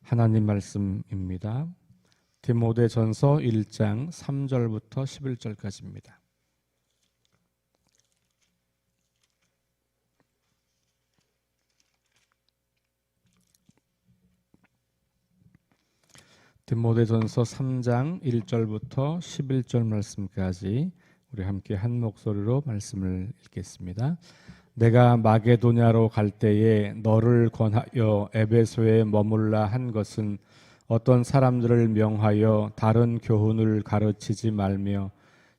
하나님 말씀입니다. 디모데전서 1장 3절부터 11절까지입니다. 디모데전서 3장 1절부터 11절 말씀까지 우리 함께 한 목소리로 말씀을 읽겠습니다. 내가 마게도냐로 갈 때에 너를 권하여 에베소에 머물라 한 것은 어떤 사람들을 명하여 다른 교훈을 가르치지 말며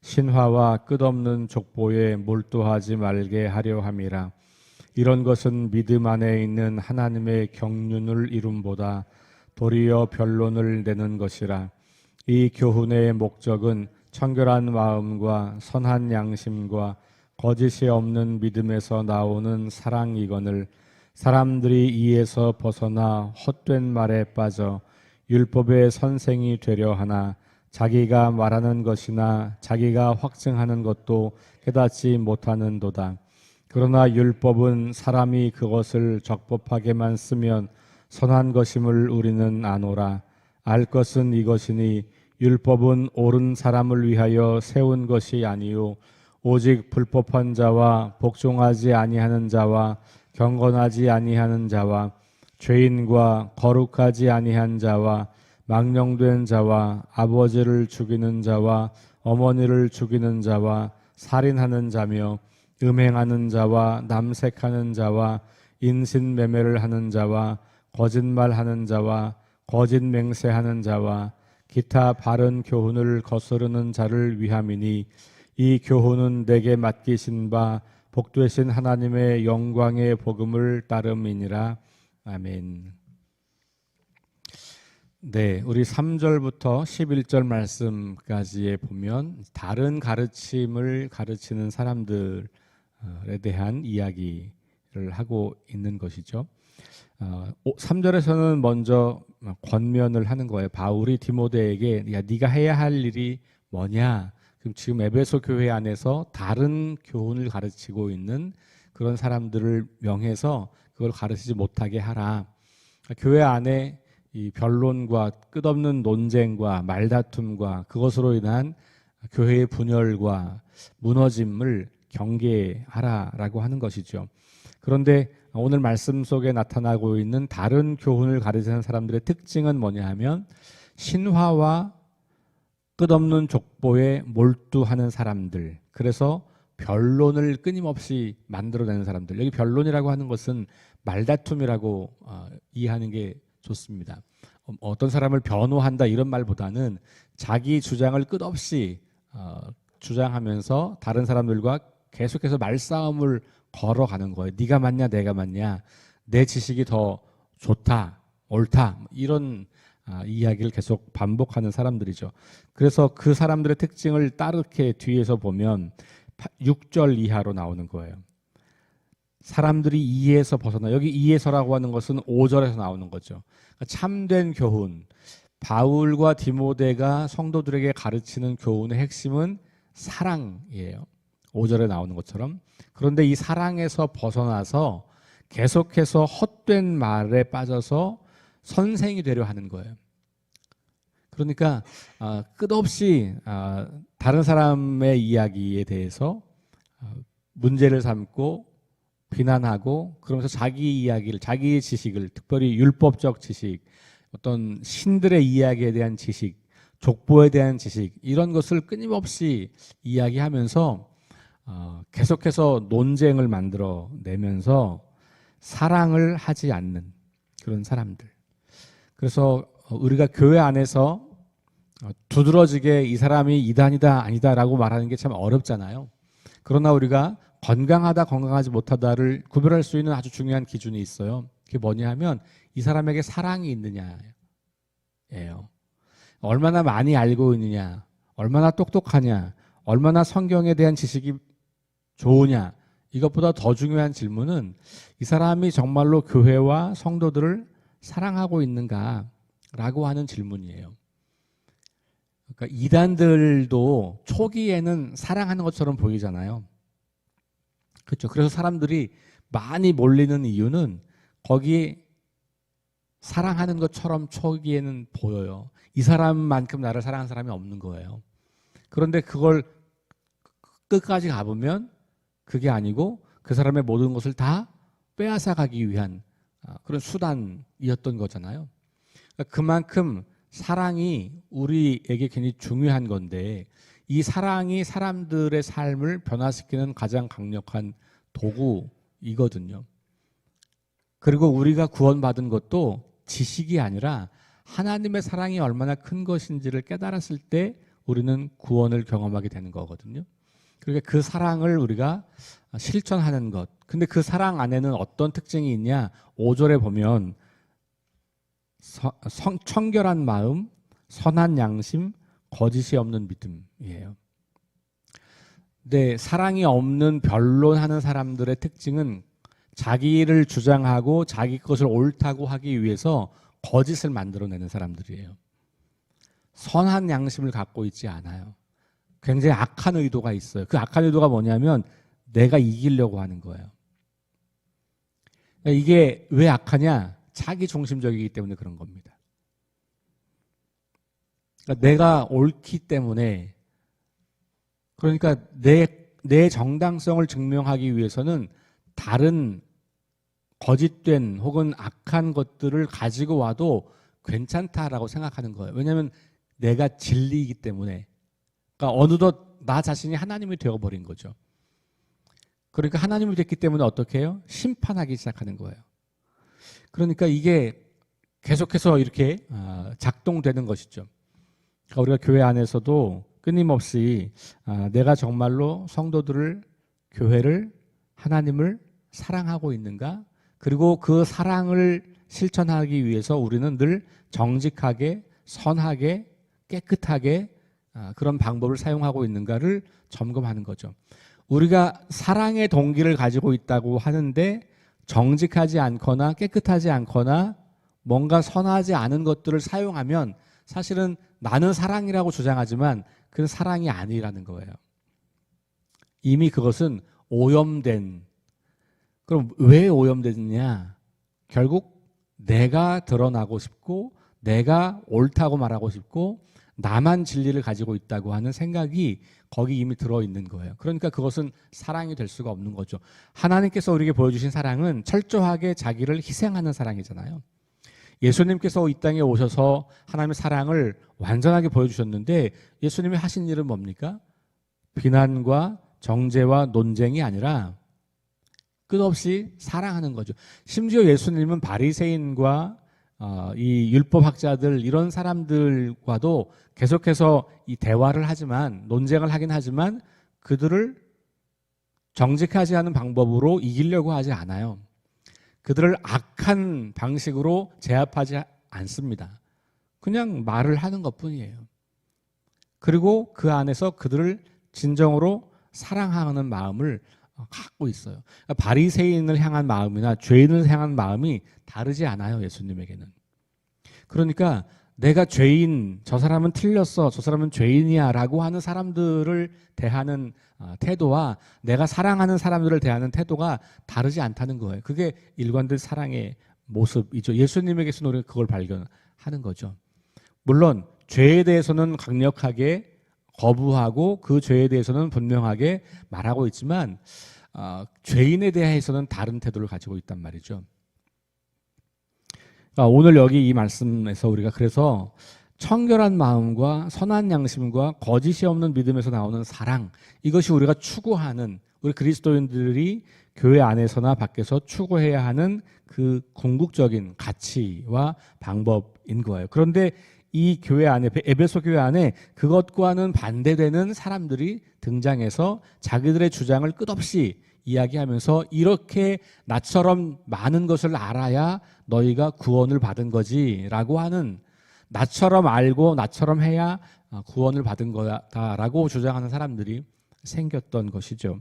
신화와 끝없는 족보에 몰두하지 말게 하려 함이라. 이런 것은 믿음 안에 있는 하나님의 경륜을 이룸보다 도리어 변론을 내는 것이라. 이 교훈의 목적은 청결한 마음과 선한 양심과 거짓이 없는 믿음에서 나오는 사랑이거늘 사람들이 이에서 벗어나 헛된 말에 빠져 율법의 선생이 되려 하나 자기가 말하는 것이나 자기가 확증하는 것도 깨닫지 못하는도다. 그러나 율법은 사람이 그것을 적법하게만 쓰면 선한 것임을 우리는 아노라. 알 것은 이것이니 율법은 옳은 사람을 위하여 세운 것이 아니요 오직 불법한 자와 복종하지 아니하는 자와 경건하지 아니하는 자와 죄인과 거룩하지 아니한 자와 망령된 자와 아버지를 죽이는 자와 어머니를 죽이는 자와 살인하는 자며 음행하는 자와 남색하는 자와 인신매매를 하는 자와 거짓말하는 자와 거짓 맹세하는 자와 기타 바른 교훈을 거스르는 자를 위함이니 이 교훈은 내게 맡기신 바 복되신 하나님의 영광의 복음을 따름이니라. 아멘. 네, 우리 3절부터 11절 말씀까지에 보면 다른 가르침을 가르치는 사람들에 대한 이야기를 하고 있는 것이죠. 3절에서는 먼저 권면을 하는 거예요. 바울이 디모데에게 야, 네가 해야 할 일이 뭐냐? 그럼 지금 에베소 교회 안에서 다른 교훈을 가르치고 있는 그런 사람들을 명해서 그걸 가르치지 못하게 하라. 교회 안에 이 변론과 끝없는 논쟁과 말다툼과 그것으로 인한 교회의 분열과 무너짐을 경계하라라고 하는 것이죠. 그런데 오늘 말씀 속에 나타나고 있는 다른 교훈을 가르치는 사람들의 특징은 뭐냐 하면 신화와 끝없는 족보에 몰두하는 사람들, 그래서 변론을 끊임없이 만들어내는 사람들. 여기 변론이라고 하는 것은 말다툼이라고 이해하는 게 좋습니다. 어떤 사람을 변호한다 이런 말보다는 자기 주장을 끝없이 주장하면서 다른 사람들과 계속해서 말싸움을 걸어가는 거예요. 네가 맞냐 내가 맞냐, 내 지식이 더 좋다 옳다, 이런 이야기를 계속 반복하는 사람들이죠. 그래서 그 사람들의 특징을 따르게 뒤에서 보면 6절 이하로 나오는 거예요. 사람들이 이에서 벗어나, 여기 이에서라고 하는 것은 5절에서 나오는 거죠. 그러니까 참된 교훈, 바울과 디모데가 성도들에게 가르치는 교훈의 핵심은 사랑이에요. 5절에 나오는 것처럼. 그런데 이 사랑에서 벗어나서 계속해서 헛된 말에 빠져서 선생이 되려 하는 거예요. 그러니까 끝없이 다른 사람의 이야기에 대해서 문제를 삼고 비난하고, 그러면서 자기 이야기를, 자기의 지식을, 특별히 율법적 지식, 어떤 신들의 이야기에 대한 지식, 족보에 대한 지식, 이런 것을 끊임없이 이야기하면서 계속해서 논쟁을 만들어내면서 사랑을 하지 않는 그런 사람들. 그래서 우리가 교회 안에서 두드러지게 이 사람이 이단이다 아니다라고 말하는 게 참 어렵잖아요. 그러나 우리가 건강하다 건강하지 못하다를 구별할 수 있는 아주 중요한 기준이 있어요. 그게 뭐냐 하면 이 사람에게 사랑이 있느냐예요. 얼마나 많이 알고 있느냐, 얼마나 똑똑하냐, 얼마나 성경에 대한 지식이 좋으냐, 이것보다 더 중요한 질문은 이 사람이 정말로 교회와 성도들을 사랑하고 있는가라고 하는 질문이에요. 그러니까 이단들도 초기에는 사랑하는 것처럼 보이잖아요. 그렇죠. 그래서 사람들이 많이 몰리는 이유는 거기 사랑하는 것처럼 초기에는 보여요. 이 사람만큼 나를 사랑하는 사람이 없는 거예요. 그런데 그걸 끝까지 가보면 그게 아니고 그 사람의 모든 것을 다 빼앗아가기 위한 그런 수단이었던 거잖아요. 그만큼 사랑이 우리에게 굉장히 중요한 건데 이 사랑이 사람들의 삶을 변화시키는 가장 강력한 도구이거든요. 그리고 우리가 구원받은 것도 지식이 아니라 하나님의 사랑이 얼마나 큰 것인지를 깨달았을 때 우리는 구원을 경험하게 되는 거거든요. 그러니까 그 사랑을 우리가 실천하는 것. 근데 그 사랑 안에는 어떤 특징이 있냐? 5절에 보면 청결한 마음, 선한 양심, 거짓이 없는 믿음이에요. 근데 사랑이 없는 변론하는 사람들의 특징은 자기를 주장하고 자기 것을 옳다고 하기 위해서 거짓을 만들어내는 사람들이에요. 선한 양심을 갖고 있지 않아요. 굉장히 악한 의도가 있어요. 그 악한 의도가 뭐냐면 내가 이기려고 하는 거예요. 이게 왜 악하냐? 자기 중심적이기 때문에 그런 겁니다. 그러니까 내가 옳기 때문에, 그러니까 내 정당성을 증명하기 위해서는 다른 거짓된 혹은 악한 것들을 가지고 와도 괜찮다라고 생각하는 거예요. 왜냐하면 내가 진리이기 때문에. 그러니까 어느덧 나 자신이 하나님이 되어버린 거죠. 그러니까 하나님이 됐기 때문에 어떻게 해요? 심판하기 시작하는 거예요. 그러니까 이게 계속해서 이렇게 작동되는 것이죠. 그러니까 우리가 교회 안에서도 끊임없이 내가 정말로 성도들을, 교회를, 하나님을 사랑하고 있는가? 그리고 그 사랑을 실천하기 위해서 우리는 늘 정직하게, 선하게, 깨끗하게 그런 방법을 사용하고 있는가를 점검하는 거죠. 우리가 사랑의 동기를 가지고 있다고 하는데 정직하지 않거나 깨끗하지 않거나 뭔가 선하지 않은 것들을 사용하면 사실은 나는 사랑이라고 주장하지만 그건 사랑이 아니라는 거예요. 이미 그것은 오염된. 그럼 왜 오염됐느냐? 결국 내가 드러나고 싶고 내가 옳다고 말하고 싶고 나만 진리를 가지고 있다고 하는 생각이 거기 이미 들어있는 거예요. 그러니까 그것은 사랑이 될 수가 없는 거죠. 하나님께서 우리에게 보여주신 사랑은 철저하게 자기를 희생하는 사랑이잖아요. 예수님께서 이 땅에 오셔서 하나님의 사랑을 완전하게 보여주셨는데 예수님이 하신 일은 뭡니까? 비난과 정죄와 논쟁이 아니라 끝없이 사랑하는 거죠. 심지어 예수님은 바리새인과 이 율법학자들 이런 사람들과도 계속해서 이 대화를 하지만 논쟁을 하긴 하지만 그들을 정직하지 않은 방법으로 이기려고 하지 않아요. 그들을 악한 방식으로 제압하지 않습니다. 그냥 말을 하는 것뿐이에요. 그리고 그 안에서 그들을 진정으로 사랑하는 마음을 갖고 있어요. 바리새인을 향한 마음이나 죄인을 향한 마음이 다르지 않아요. 예수님에게는. 그러니까 내가 죄인, 저 사람은 틀렸어, 저 사람은 죄인이야 라고 하는 사람들을 대하는 태도와 내가 사랑하는 사람들을 대하는 태도가 다르지 않다는 거예요. 그게 일관된 사랑의 모습이죠. 예수님에게서는 우리가 그걸 발견하는 거죠. 물론 죄에 대해서는 강력하게 거부하고 그 죄에 대해서는 분명하게 말하고 있지만 죄인에 대해서는 다른 태도를 가지고 있단 말이죠. 오늘 여기 이 말씀에서 우리가 그래서 청결한 마음과 선한 양심과 거짓이 없는 믿음에서 나오는 사랑, 이것이 우리가 추구하는, 우리 그리스도인들이 교회 안에서나 밖에서 추구해야 하는 그 궁극적인 가치와 방법인 거예요. 그런데 이 교회 안에, 에베소 교회 안에 그것과는 반대되는 사람들이 등장해서 자기들의 주장을 끝없이 이야기하면서 이렇게 나처럼 많은 것을 알아야 너희가 구원을 받은 거지라고 하는, 나처럼 알고 나처럼 해야 구원을 받은 거다라고 주장하는 사람들이 생겼던 것이죠.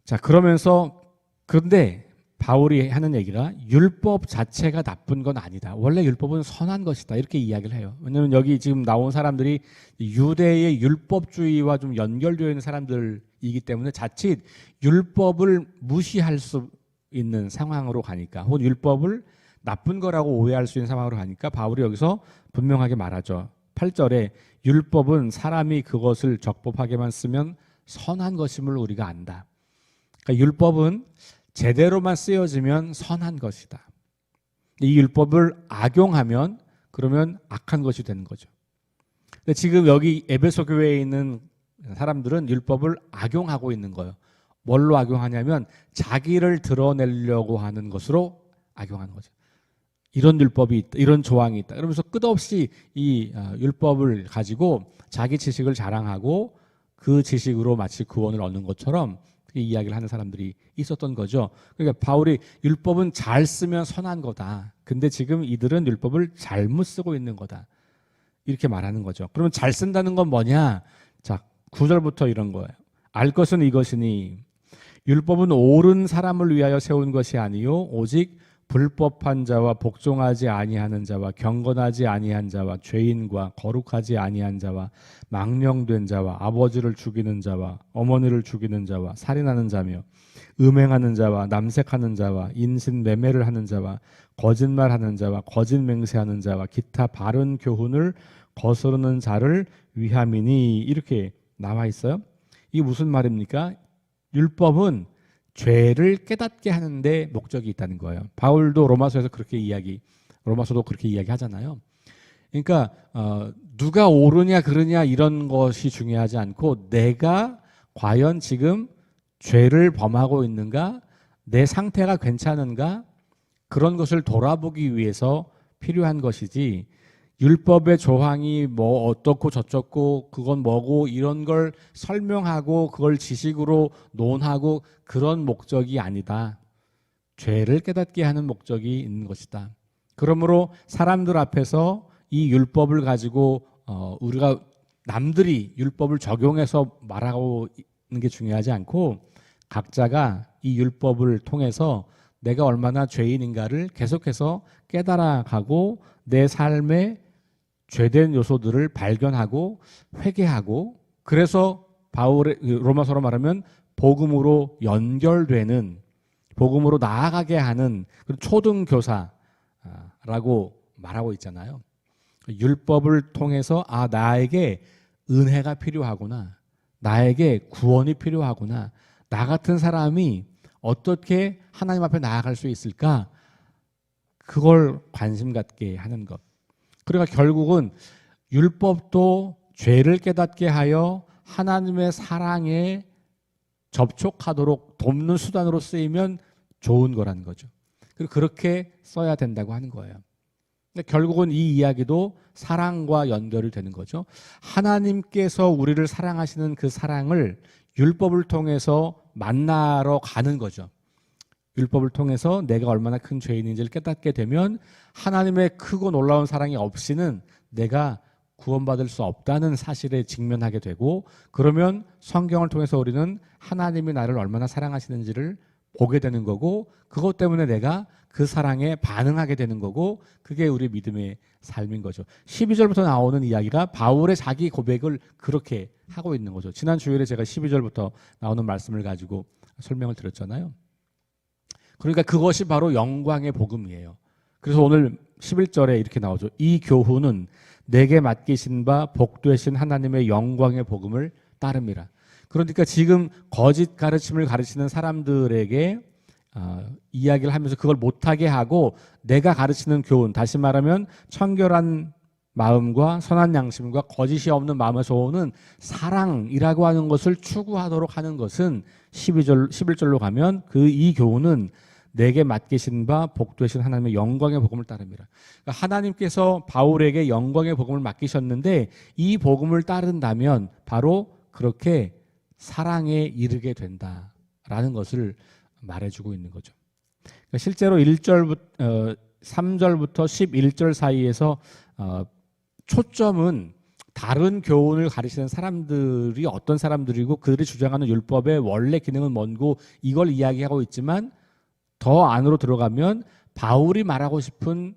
자, 그런데 바울이 하는 얘기가 율법 자체가 나쁜 건 아니다. 원래 율법은 선한 것이다. 이렇게 이야기를 해요. 왜냐하면 여기 지금 나온 사람들이 유대의 율법주의와 좀 연결되어 있는 사람들이기 때문에 자칫 율법을 무시할 수 있는 상황으로 가니까, 혹은 율법을 나쁜 거라고 오해할 수 있는 상황으로 가니까 바울이 여기서 분명하게 말하죠. 8절에 율법은 사람이 그것을 적법하게만 쓰면 선한 것임을 우리가 안다. 그러니까 율법은 제대로만 쓰여지면 선한 것이다. 이 율법을 악용하면 그러면 악한 것이 되는 거죠. 근데 지금 여기 에베소 교회에 있는 사람들은 율법을 악용하고 있는 거예요. 뭘로 악용하냐면 자기를 드러내려고 하는 것으로 악용하는 거죠. 이런 율법이 있다, 이런 조항이 있다. 그러면서 끝없이 이 율법을 가지고 자기 지식을 자랑하고 그 지식으로 마치 구원을 얻는 것처럼 이야기를 하는 사람들이 있었던 거죠. 그러니까 바울이 율법은 잘 쓰면 선한 거다. 근데 지금 이들은 율법을 잘못 쓰고 있는 거다. 이렇게 말하는 거죠. 그러면 잘 쓴다는 건 뭐냐? 자, 9절부터 이런 거예요. 알 것은 이것이니 율법은 옳은 사람을 위하여 세운 것이 아니요 오직 불법한 자와 복종하지 아니하는 자와 경건하지 아니한 자와 죄인과 거룩하지 아니한 자와 망령된 자와 아버지를 죽이는 자와 어머니를 죽이는 자와 살인하는 자며 음행하는 자와 남색하는 자와 인신매매를 하는 자와 거짓말하는 자와 거짓 맹세하는 자와 기타 바른 교훈을 거스르는 자를 위함이니 이렇게 나와 있어요. 이게 무슨 말입니까? 율법은 죄를 깨닫게 하는데 목적이 있다는 거예요. 바울도 로마서에서 로마서도 그렇게 이야기하잖아요. 그러니까 누가 옳으냐 그르냐 이런 것이 중요하지 않고 내가 과연 지금 죄를 범하고 있는가, 내 상태가 괜찮은가 그런 것을 돌아보기 위해서 필요한 것이지 율법의 조항이 뭐 어떻고 저쩌고 그건 뭐고 이런 걸 설명하고 그걸 지식으로 논하고 그런 목적이 아니다. 죄를 깨닫게 하는 목적이 있는 것이다. 그러므로 사람들 앞에서 이 율법을 가지고 우리가 남들이 율법을 적용해서 말하고 있는 게 중요하지 않고 각자가 이 율법을 통해서 내가 얼마나 죄인인가를 계속해서 깨달아가고 내 삶에 죄된 요소들을 발견하고 회개하고 그래서 바울의 로마서로 말하면 복음으로 연결되는 복음으로 나아가게 하는 초등교사라고 말하고 있잖아요. 율법을 통해서 나에게 은혜가 필요하구나. 나에게 구원이 필요하구나. 나 같은 사람이 어떻게 하나님 앞에 나아갈 수 있을까? 그걸 관심 갖게 하는 것. 그러니까 결국은 율법도 죄를 깨닫게 하여 하나님의 사랑에 접촉하도록 돕는 수단으로 쓰이면 좋은 거라는 거죠. 그리고 그렇게 써야 된다고 하는 거예요. 근데 결국은 이 이야기도 사랑과 연결이 되는 거죠. 하나님께서 우리를 사랑하시는 그 사랑을 율법을 통해서 만나러 가는 거죠. 율법을 통해서 내가 얼마나 큰 죄인인지를 깨닫게 되면 하나님의 크고 놀라운 사랑이 없이는 내가 구원받을 수 없다는 사실에 직면하게 되고 그러면 성경을 통해서 우리는 하나님이 나를 얼마나 사랑하시는지를 보게 되는 거고 그것 때문에 내가 그 사랑에 반응하게 되는 거고 그게 우리 믿음의 삶인 거죠. 12절부터 나오는 이야기가 바울의 자기 고백을 그렇게 하고 있는 거죠. 지난 주일에 제가 12절부터 나오는 말씀을 가지고 설명을 드렸잖아요. 그러니까 그것이 바로 영광의 복음이에요. 그래서 오늘 11절에 이렇게 나오죠. 이 교훈은 내게 맡기신 바 복되신 하나님의 영광의 복음을 따릅니다. 그러니까 지금 거짓 가르침을 가르치는 사람들에게 이야기를 하면서 그걸 못하게 하고 내가 가르치는 교훈, 다시 말하면 청결한 마음과 선한 양심과 거짓이 없는 마음에서 오는 사랑이라고 하는 것을 추구하도록 하는 것은 11절로 가면 이 교훈은 내게 맡기신 바 복되신 하나님의 영광의 복음을 따릅니다. 그러니까 하나님께서 바울에게 영광의 복음을 맡기셨는데 이 복음을 따른다면 바로 그렇게 사랑에 이르게 된다라는 것을 말해주고 있는 거죠. 그러니까 실제로 3절부터 11절 사이에서 초점은 다른 교훈을 가르치는 사람들이 어떤 사람들이고 그들이 주장하는 율법의 원래 기능은 뭔고 이걸 이야기하고 있지만 더 안으로 들어가면 바울이 말하고 싶은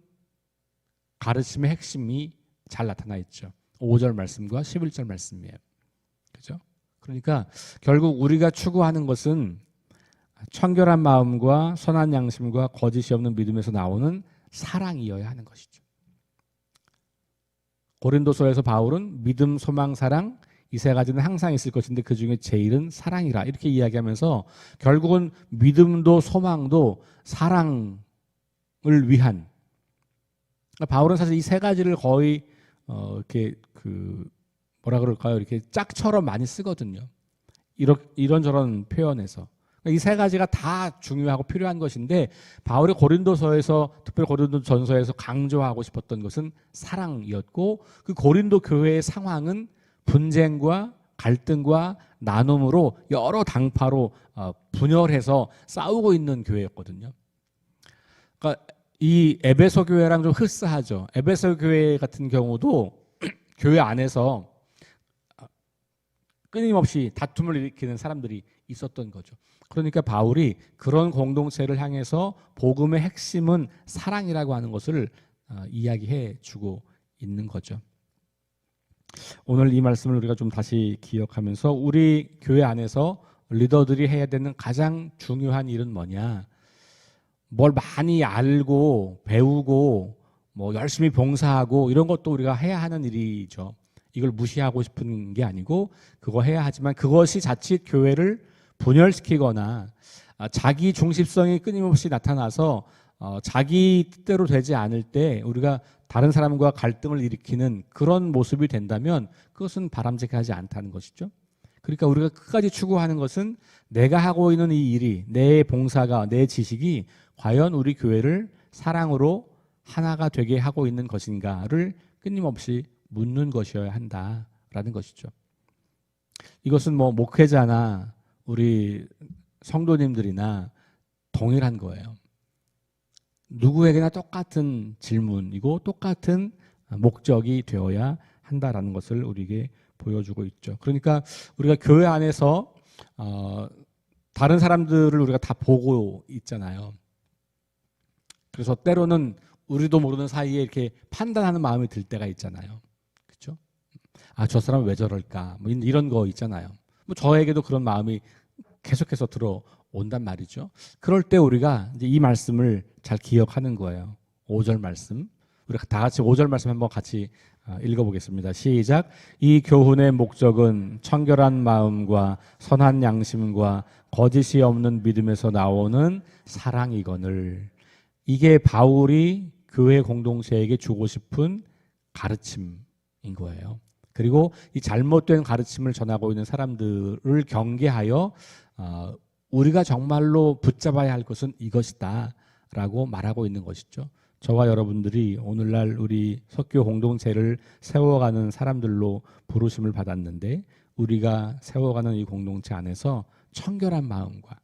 가르침의 핵심이 잘 나타나 있죠. 5절 말씀과 11절 말씀이에요. 그죠? 그러니까 결국 우리가 추구하는 것은 청결한 마음과 선한 양심과 거짓이 없는 믿음에서 나오는 사랑이어야 하는 것이죠. 고린도서에서 바울은 믿음, 소망, 사랑 이 세 가지는 항상 있을 것인데 그 중에 제일은 사랑이라 이렇게 이야기하면서 결국은 믿음도 소망도 사랑을 위한, 바울은 사실 이 세 가지를 거의 이렇게 뭐라 그럴까요? 이렇게 짝처럼 많이 쓰거든요. 이런저런 표현에서. 이 세 가지가 다 중요하고 필요한 것인데 바울이 고린도서에서, 특별히 고린도전서에서 강조하고 싶었던 것은 사랑이었고, 그 고린도 교회의 상황은 분쟁과 갈등과 나눔으로 여러 당파로 분열해서 싸우고 있는 교회였거든요. 그러니까 이 에베소 교회랑 좀 흡사하죠. 에베소 교회 같은 경우도 교회 안에서 끊임없이 다툼을 일으키는 사람들이 있었던 거죠. 그러니까 바울이 그런 공동체를 향해서 복음의 핵심은 사랑이라고 하는 것을 이야기해 주고 있는 거죠. 오늘 이 말씀을 우리가 좀 다시 기억하면서 우리 교회 안에서 리더들이 해야 되는 가장 중요한 일은 뭐냐? 뭘 많이 알고 배우고 뭐 열심히 봉사하고 이런 것도 우리가 해야 하는 일이죠. 이걸 무시하고 싶은 게 아니고 그거 해야 하지만 그것이 자칫 교회를 분열시키거나 자기 중심성이 끊임없이 나타나서 자기 뜻대로 되지 않을 때 우리가 다른 사람과 갈등을 일으키는 그런 모습이 된다면 그것은 바람직하지 않다는 것이죠. 그러니까 우리가 끝까지 추구하는 것은 내가 하고 있는 이 일이, 내 봉사가, 내 지식이 과연 우리 교회를 사랑으로 하나가 되게 하고 있는 것인가를 끊임없이 묻는 것이어야 한다라는 것이죠. 이것은 뭐 목회자나 우리 성도님들이나 동일한 거예요. 누구에게나 똑같은 질문이고 똑같은 목적이 되어야 한다라는 것을 우리에게 보여주고 있죠. 그러니까 우리가 교회 안에서 다른 사람들을 우리가 다 보고 있잖아요. 그래서 때로는 우리도 모르는 사이에 이렇게 판단하는 마음이 들 때가 있잖아요. 그렇죠? 아, 저 사람은 왜 저럴까? 뭐 이런 거 있잖아요. 뭐 저에게도 그런 마음이 계속해서 들어온단 말이죠. 그럴 때 우리가 이제 이 말씀을 잘 기억하는 거예요. 5절 말씀. 우리가 다 같이 5절 말씀 한번 같이 읽어보겠습니다. 시작. 이 교훈의 목적은 청결한 마음과 선한 양심과 거짓이 없는 믿음에서 나오는 사랑이거늘. 이게 바울이 교회 공동체에게 주고 싶은 가르침인 거예요. 그리고 이 잘못된 가르침을 전하고 있는 사람들을 경계하여 우리가 정말로 붙잡아야 할 것은 이것이다 라고 말하고 있는 것이죠. 저와 여러분들이 오늘날 우리 석교 공동체를 세워가는 사람들로 부르심을 받았는데 우리가 세워가는 이 공동체 안에서 청결한 마음과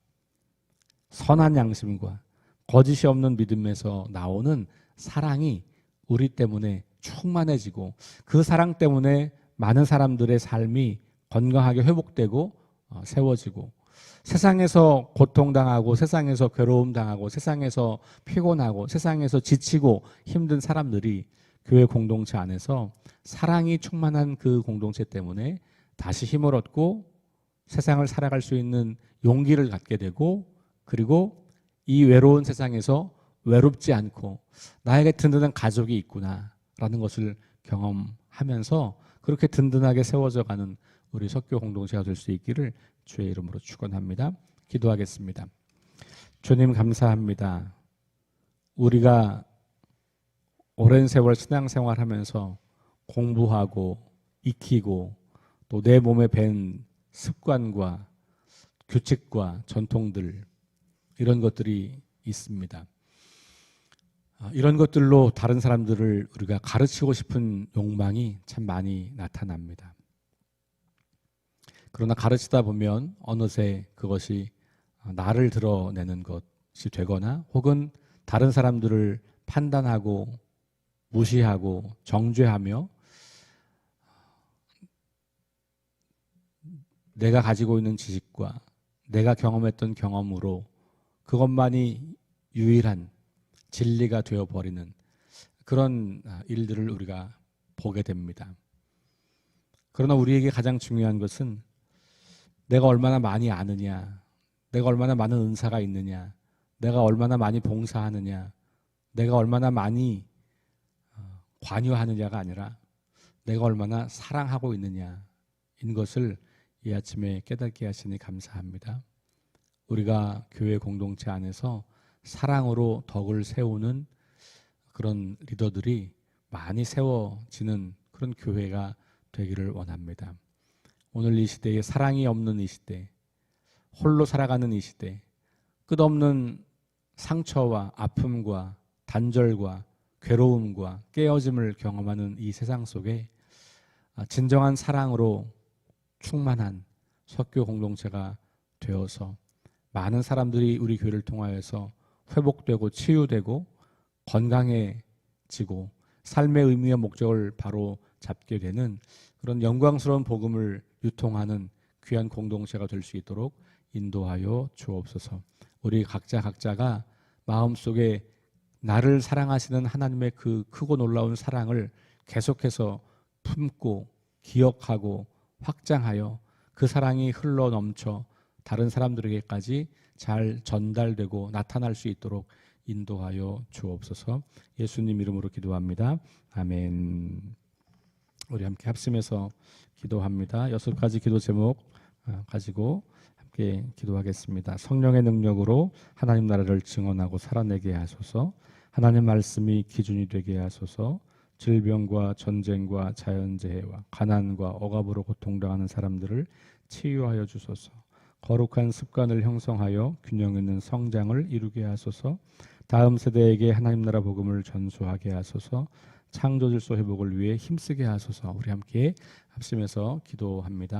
선한 양심과 거짓이 없는 믿음에서 나오는 사랑이 우리 때문에 충만해지고 그 사랑 때문에 많은 사람들의 삶이 건강하게 회복되고 세워지고 세상에서 고통당하고 세상에서 괴로움당하고 세상에서 피곤하고 세상에서 지치고 힘든 사람들이 교회 공동체 안에서 사랑이 충만한 그 공동체 때문에 다시 힘을 얻고 세상을 살아갈 수 있는 용기를 갖게 되고 그리고 이 외로운 세상에서 외롭지 않고 나에게 든든한 가족이 있구나라는 것을 경험하면서 그렇게 든든하게 세워져 가는 우리 석교 공동체가 될 수 있기를 주의 이름으로 축원합니다. 기도하겠습니다. 주님 감사합니다. 우리가 오랜 세월 신앙생활하면서 공부하고 익히고 또 내 몸에 밴 습관과 규칙과 전통들 이런 것들이 있습니다. 이런 것들로 다른 사람들을 우리가 가르치고 싶은 욕망이 참 많이 나타납니다. 그러나 가르치다 보면 어느새 그것이 나를 드러내는 것이 되거나 혹은 다른 사람들을 판단하고 무시하고 정죄하며 내가 가지고 있는 지식과 내가 경험했던 경험으로 그것만이 유일한 진리가 되어버리는 그런 일들을 우리가 보게 됩니다. 그러나 우리에게 가장 중요한 것은 내가 얼마나 많이 아느냐, 내가 얼마나 많은 은사가 있느냐, 내가 얼마나 많이 봉사하느냐, 내가 얼마나 많이 관여하느냐가 아니라 내가 얼마나 사랑하고 있느냐인 것을 이 아침에 깨닫게 하시니 감사합니다. 우리가 교회 공동체 안에서 사랑으로 덕을 세우는 그런 리더들이 많이 세워지는 그런 교회가 되기를 원합니다. 오늘 이 시대에 사랑이 없는 이 시대, 홀로 살아가는 이 시대, 끝없는 상처와 아픔과 단절과 괴로움과 깨어짐을 경험하는 이 세상 속에 진정한 사랑으로 충만한 석교 공동체가 되어서 많은 사람들이 우리 교회를 통하여서 회복되고 치유되고 건강해지고 삶의 의미와 목적을 바로 잡게 되는 그런 영광스러운 복음을 유통하는 귀한 공동체가 될 수 있도록 인도하여 주옵소서. 우리 각자가 마음속에 나를 사랑하시는 하나님의 그 크고 놀라운 사랑을 계속해서 품고 기억하고 확장하여 그 사랑이 흘러 넘쳐 다른 사람들에게까지 잘 전달되고 나타날 수 있도록 인도하여 주옵소서. 예수님 이름으로 기도합니다. 아멘. 우리 함께 합심해서 기도합니다. 6가지 기도 제목 가지고 함께 기도하겠습니다. 성령의 능력으로 하나님 나라를 증언하고 살아내게 하소서. 하나님 말씀이 기준이 되게 하소서. 질병과 전쟁과 자연재해와 가난과 억압으로 고통당하는 사람들을 치유하여 주소서. 거룩한 습관을 형성하여 균형 있는 성장을 이루게 하소서. 다음 세대에게 하나님 나라 복음을 전수하게 하소서. 창조 질서 회복을 위해 힘쓰게 하소서. 우리 함께 합심해서 기도합니다.